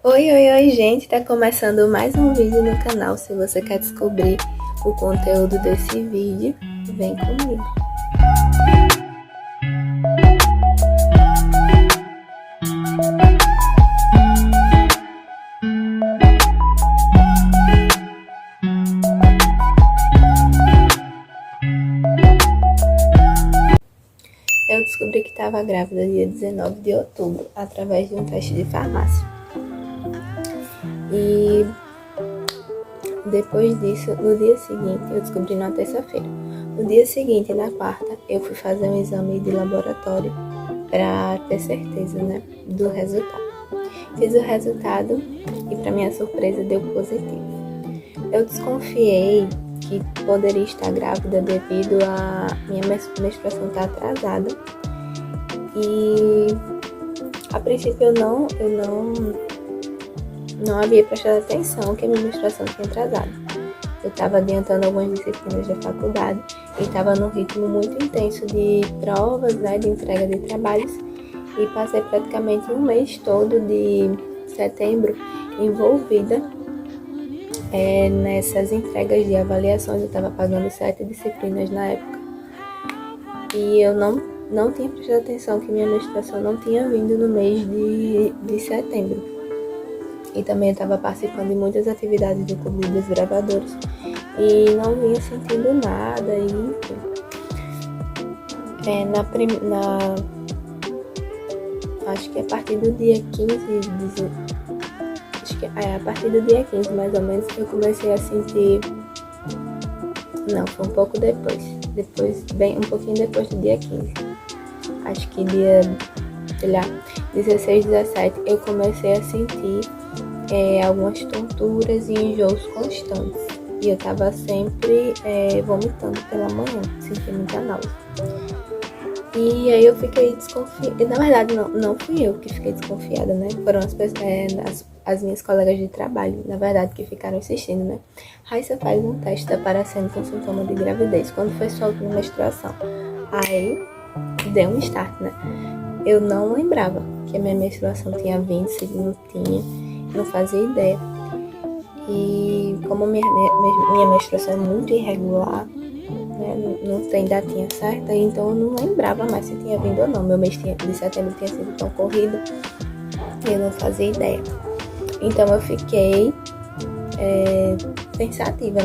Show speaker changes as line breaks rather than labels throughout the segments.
Oi, gente! Tá começando mais um vídeo no canal. Se você quer descobrir o conteúdo desse vídeo, vem comigo. Eu descobri que estava grávida dia 19 de outubro, através de um teste de farmácia. E depois disso, no dia seguinte, eu descobri na terça-feira. No dia seguinte, na quarta, eu fui fazer um exame de laboratório para ter certeza, do resultado. Fiz o resultado e, para minha surpresa, deu positivo. Eu desconfiei que poderia estar grávida devido a minha menstruação estar atrasada. E a princípio eu não havia prestado atenção que a minha menstruação tinha atrasado. Eu estava adiantando algumas disciplinas da faculdade e estava num ritmo muito intenso de provas, de entrega de trabalhos, e passei praticamente um mês todo de setembro envolvida nessas entregas de avaliações. Eu estava pagando 7 disciplinas na época e eu não tinha prestado atenção que minha menstruação não tinha vindo no mês de setembro. E também eu estava participando de muitas atividades do Clube dos Gravadores e não vinha sentindo nada. E enfim, acho que a partir do dia 15, a partir do dia 15 mais ou menos, eu comecei a sentir. Não, foi um pouco depois, um pouquinho depois do dia 15. Acho que dia, 16, 17, eu comecei a sentir algumas tonturas e enjoos constantes. E eu tava sempre vomitando pela manhã, sentia muita náusea. E aí eu fiquei desconfiada. Na verdade, não fui eu que fiquei desconfiada, Foram as minhas colegas de trabalho, na verdade, que ficaram insistindo, Raíssa, faz um teste, tá parecendo com sintoma de gravidez. Quando foi sua última menstruação? Aí deu um start, Eu não lembrava que a minha menstruação tinha vindo, se não tinha, não fazia ideia. E como minha menstruação é muito irregular, não tem datinha certa, então eu não lembrava mais se tinha vindo ou não. Meu mês de setembro tinha sido tão corrido, eu não fazia ideia. Então eu fiquei pensativa,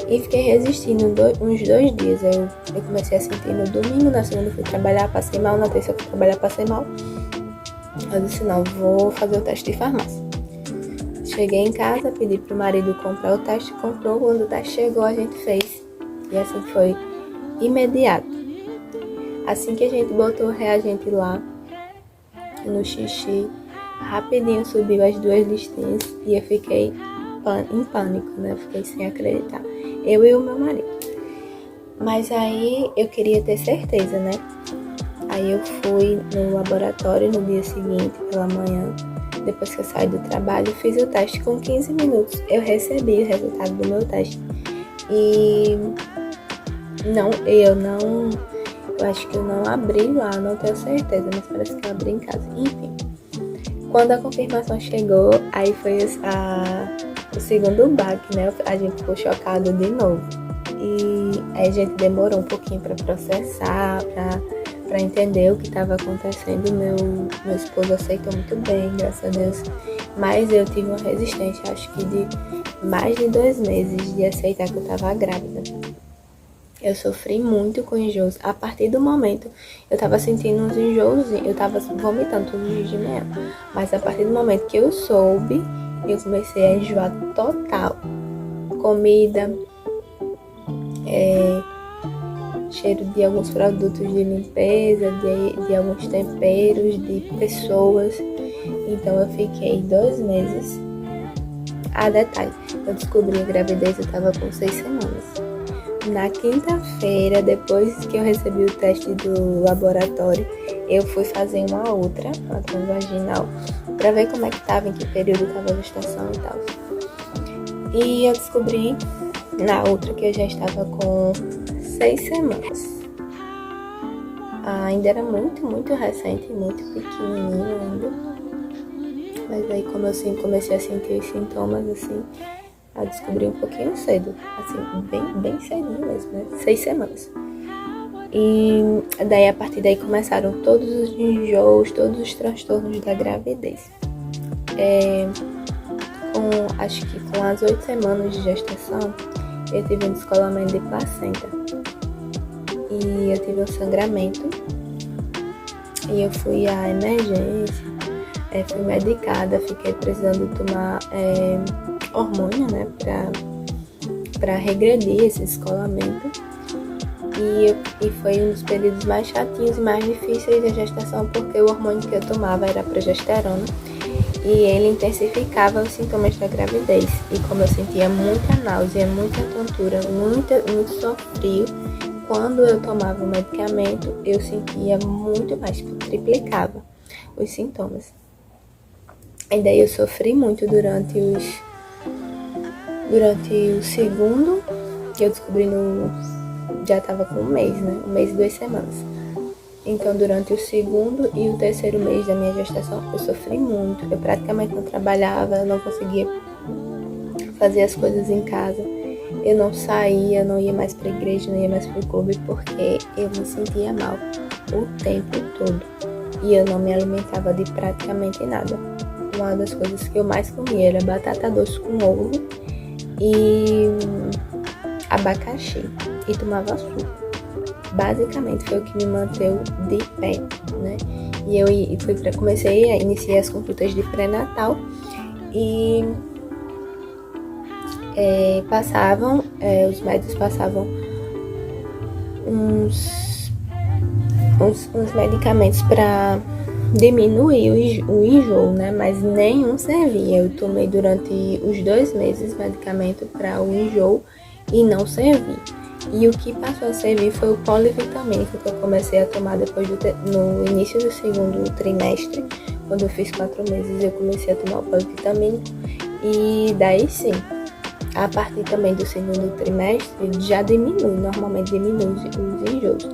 E fiquei resistindo uns 2 dias. Eu comecei a sentir no domingo, na segunda eu fui trabalhar, passei mal, na terça eu fui trabalhar, passei mal. Eu disse, não, vou fazer o teste de farmácia. Cheguei em casa, pedi pro marido comprar o teste, comprou. Quando o teste chegou, a gente fez. E assim foi imediato. Assim que a gente botou o reagente lá no xixi, rapidinho subiu as 2 listinhas e eu fiquei em pânico, Eu fiquei sem acreditar. Eu e o meu marido. Mas aí eu queria ter certeza, Aí eu fui no laboratório no dia seguinte, pela manhã, depois que eu saí do trabalho, fiz o teste. Com 15 minutos eu recebi o resultado do meu teste. E eu acho que eu não abri lá, não tenho certeza, mas parece que eu abri em casa. Enfim, quando a confirmação chegou, aí foi o segundo baque, A gente ficou chocado de novo. E aí a gente demorou um pouquinho para processar, para entender o que estava acontecendo. Meu esposo aceitou muito bem, graças a Deus. Mas eu tive uma resistência, acho que de mais de 2 meses de aceitar que eu estava grávida. Eu sofri muito com enjoos. A partir do momento, eu tava sentindo uns enjoos, eu tava vomitando todos os dias de manhã. Mas a partir do momento que eu soube, eu comecei a enjoar total. Comida, cheiro de alguns produtos de limpeza, de alguns temperos, de pessoas. Então eu fiquei 2 meses. Detalhe, eu descobri a gravidez, eu tava com 6 semanas. Na quinta-feira, depois que eu recebi o teste do laboratório, eu fui fazer uma transvaginal, para ver como é que tava, em que período tava a gestação e tal. E eu descobri na outra que eu já estava com 6 semanas. Ainda era muito, muito recente, muito pequenininho ainda. Mas aí como eu sempre comecei a sentir os sintomas, assim, eu descobri um pouquinho cedo, assim, bem cedinho mesmo, né? 6 semanas. E daí, a partir daí, começaram todos os enjoos, todos os transtornos da gravidez. Acho que com as 8 semanas de gestação, eu tive um descolamento de placenta. E eu tive um sangramento. E eu fui à emergência, fui medicada, fiquei precisando tomar hormônio, né, pra regredir esse descolamento. E foi um dos períodos mais chatinhos e mais difíceis da gestação, porque o hormônio que eu tomava era progesterona e ele intensificava os sintomas da gravidez. E como eu sentia muita náusea, muita tontura, muito sofrio, quando eu tomava o medicamento, eu sentia muito mais, tipo, triplicava os sintomas. E daí eu sofri muito durante o segundo, que eu descobri já tava com um mês, né? 1 mês e 2 semanas. Então, durante o segundo e o terceiro mês da minha gestação, eu sofri muito. Eu praticamente não trabalhava, eu não conseguia fazer as coisas em casa. Eu não saía, não ia mais pra igreja, não ia mais pro clube, porque eu me sentia mal o tempo todo. E eu não me alimentava de praticamente nada. Uma das coisas que eu mais comia era batata doce com ovo e abacaxi. E tomava suco. Basicamente foi o que me manteve de pé, né? E eu comecei a iniciar as consultas de pré-natal e os médicos passavam uns medicamentos para diminuir o enjoo, né? Mas nenhum servia. Eu tomei durante os 2 meses medicamento para o enjoo e não servia. E o que passou a servir foi o polivitamínico que eu comecei a tomar depois no início do segundo trimestre. Quando eu fiz 4 meses, eu comecei a tomar o polivitamínico. E daí sim, a partir também do segundo trimestre, já normalmente diminui os enjoos.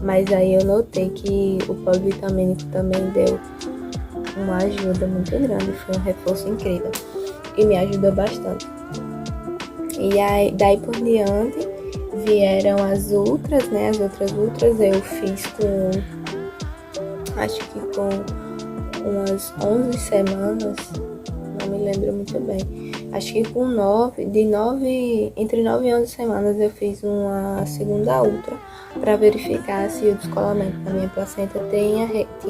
Mas aí eu notei que o polivitamínico também deu uma ajuda muito grande, foi um reforço incrível. E me ajudou bastante. E aí, daí por diante, vieram as outras, né? As outras ultras eu fiz acho que com umas 11 semanas, não me lembro muito bem. Acho que entre 9 e 11 semanas eu fiz uma segunda ultra para verificar se o descolamento da minha placenta tinha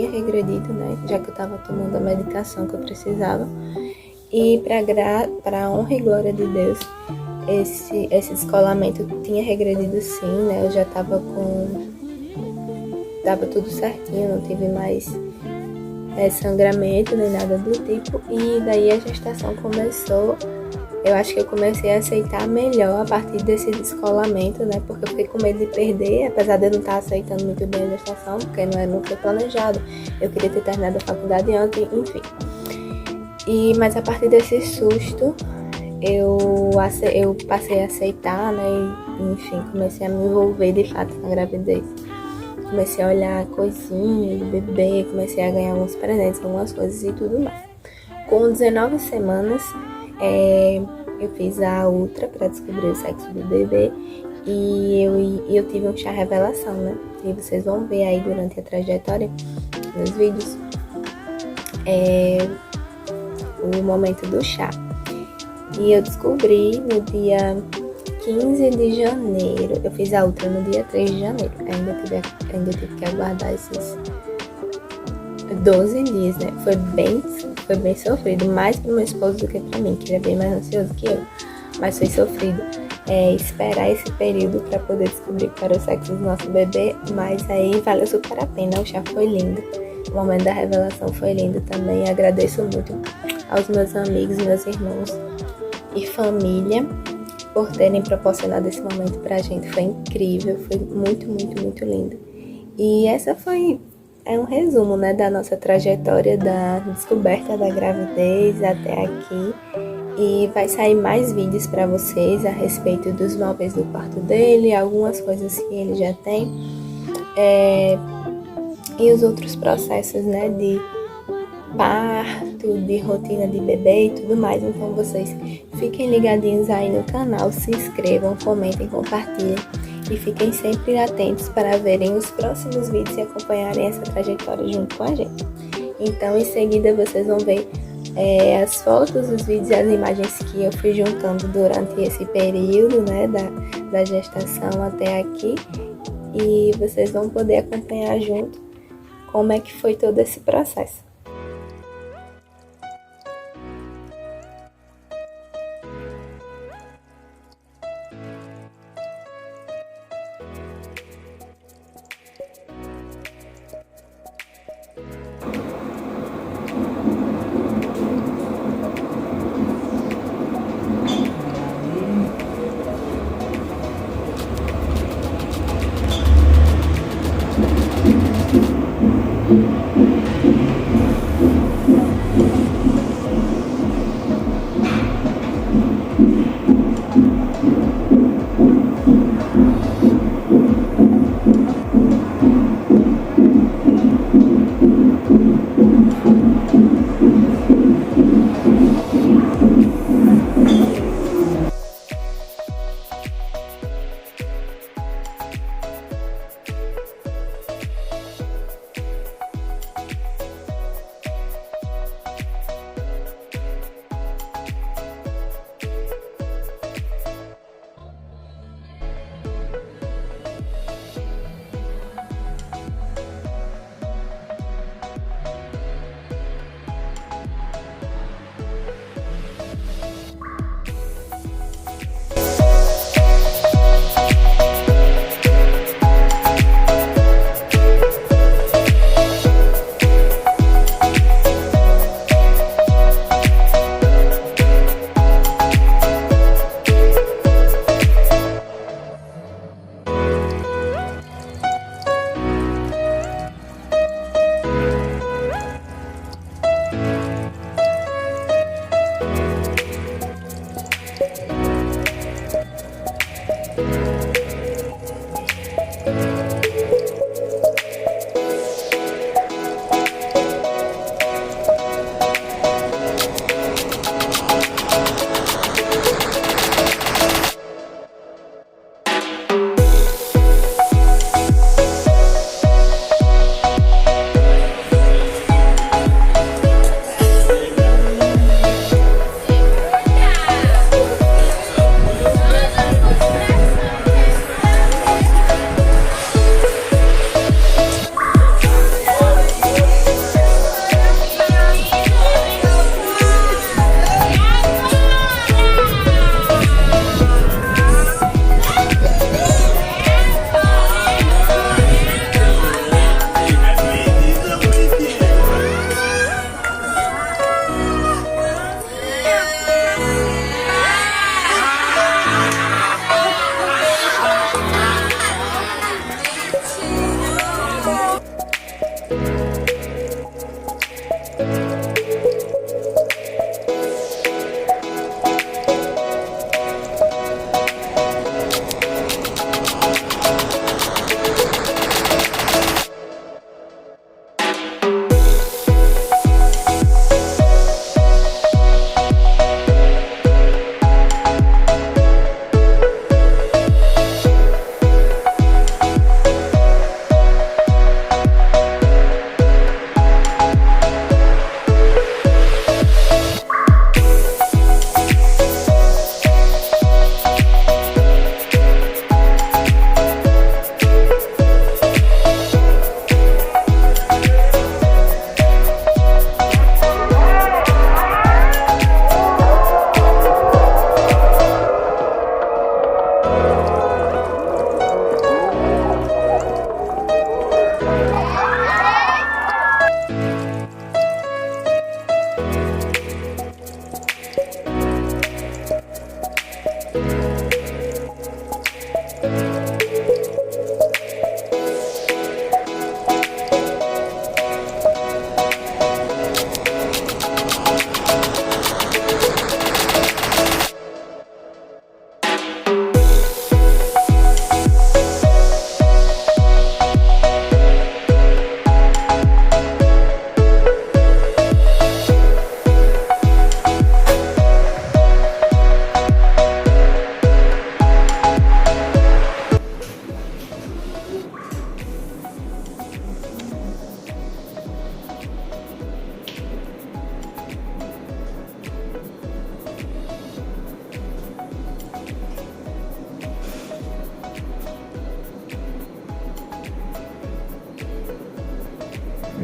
regredido, né? Já que eu estava tomando a medicação que eu precisava. E para honra e glória de Deus, esse descolamento tinha regredido sim, né? Eu já tava tudo certinho, não tive mais sangramento nem nada do tipo. E daí a gestação começou. Eu acho que eu comecei a aceitar melhor a partir desse descolamento, né? Porque eu fiquei com medo de perder, apesar de eu não estar aceitando muito bem a gestação, porque não foi planejado. Eu queria ter terminado a faculdade antes, enfim. Mas a partir desse susto, eu passei a aceitar, né? E, enfim, comecei a me envolver de fato na gravidez. Comecei a olhar coisinhas do bebê, comecei a ganhar alguns presentes, algumas coisas e tudo mais. Com 19 semanas, eu fiz a ultra para descobrir o sexo do bebê e eu tive um chá revelação, né? E vocês vão ver aí durante a trajetória, nos vídeos, o momento do chá. E eu descobri no dia 15 de janeiro, eu fiz a ultra no dia 3 de janeiro, ainda tive que aguardar esses 12 dias, né? Foi bem sofrido, mais pro meu esposo do que pra mim, que ele é bem mais ansioso que eu, mas foi sofrido esperar esse período pra poder descobrir qual era o sexo do nosso bebê, mas aí valeu super a pena, o chá foi lindo, o momento da revelação foi lindo também. Agradeço muito aos meus amigos, meus irmãos e família por terem proporcionado esse momento pra gente. Foi incrível, foi muito, muito, muito lindo. E essa é um resumo, né, da nossa trajetória da descoberta da gravidez até aqui. E vai sair mais vídeos pra vocês a respeito dos móveis do quarto dele, algumas coisas que ele já tem, e os outros processos, né, parto, de rotina de bebê e tudo mais. Então vocês fiquem ligadinhos aí no canal, se inscrevam, comentem, compartilhem e fiquem sempre atentos para verem os próximos vídeos e acompanharem essa trajetória junto com a gente. Então em seguida vocês vão ver as fotos, os vídeos e as imagens que eu fui juntando durante esse período, né, da gestação até aqui, e vocês vão poder acompanhar junto como é que foi todo esse processo.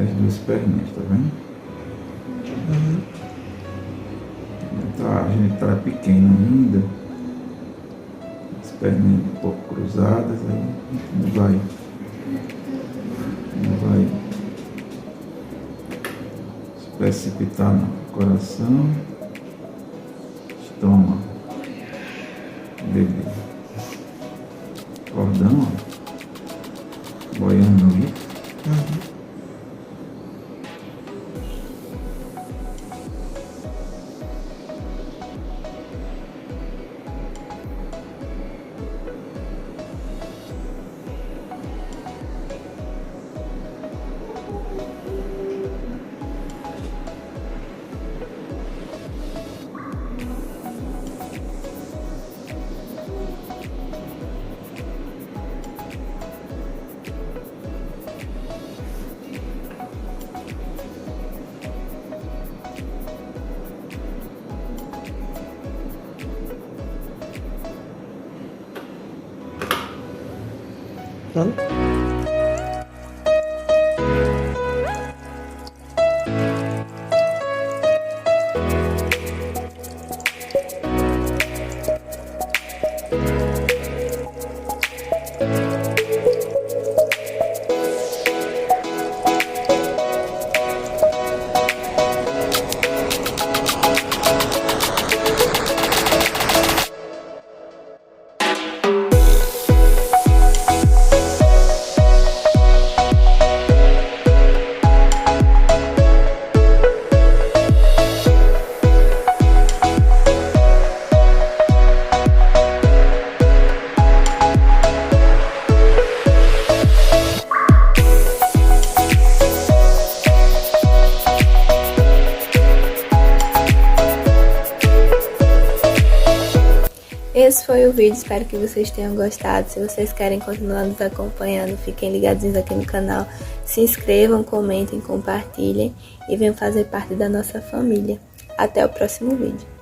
as duas perninhas, tá vendo? Tá, a gente tá pequeno ainda, as perninhas um pouco cruzadas, aí não vai se precipitar no coração, estômago, bebê, cordão, ó, boiando ali.
Pronto.
Esse foi o vídeo, espero que vocês tenham gostado. Se vocês querem continuar nos acompanhando, fiquem ligadinhos aqui no canal. Se inscrevam, comentem, compartilhem e venham fazer parte da nossa família. Até o próximo vídeo.